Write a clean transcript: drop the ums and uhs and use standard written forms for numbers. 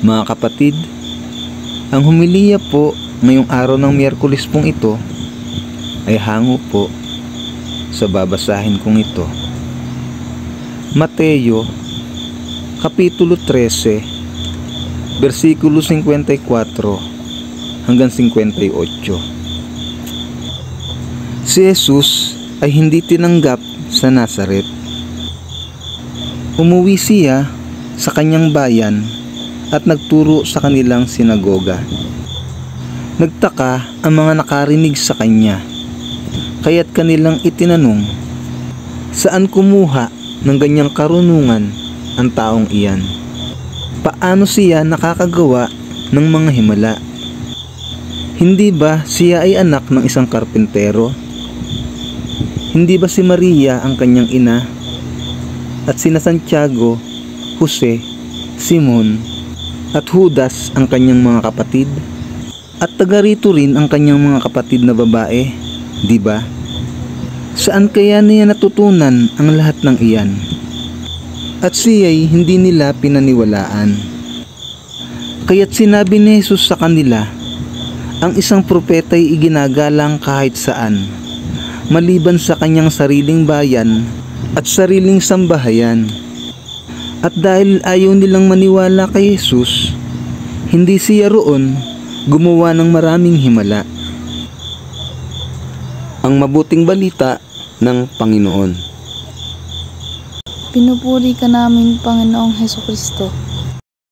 Mga kapatid, ang humiliya po ngayong araw ng Miyerkules pong ito ay hango po sa babasahin kong ito. Mateo, Kapitulo 13, versikulo 54 hanggang 58. Si Jesus ay hindi tinanggap sa Nazaret. Umuwi siya sa kanyang bayan at nagturo sa kanilang sinagoga. Nagtaka ang mga nakarinig sa kanya, kaya't kanilang itinanong, saan kumuha ng ganyang karunungan ang taong iyan? Paano siya nakakagawa ng mga himala? Hindi ba siya ay anak ng isang karpentero? Hindi ba si Maria ang kanyang ina? At sina Santiago, Jose, Simon, at Judas ang kanyang mga kapatid? At taga rito rin ang kanyang mga kapatid na babae, di ba? Saan kaya niya natutunan ang lahat ng iyan? At siya'y hindi nila pinaniwalaan. Kaya't sinabi ni Jesus sa kanila, ang isang propeta'y iginagalang kahit saan, maliban sa kanyang sariling bayan at sariling sambahayan. At dahil ayaw nilang maniwala kay Jesus, hindi siya roon gumawa ng maraming himala. Ang mabuting balita ng Panginoon. Pinupuri ka namin, Panginoong Hesukristo.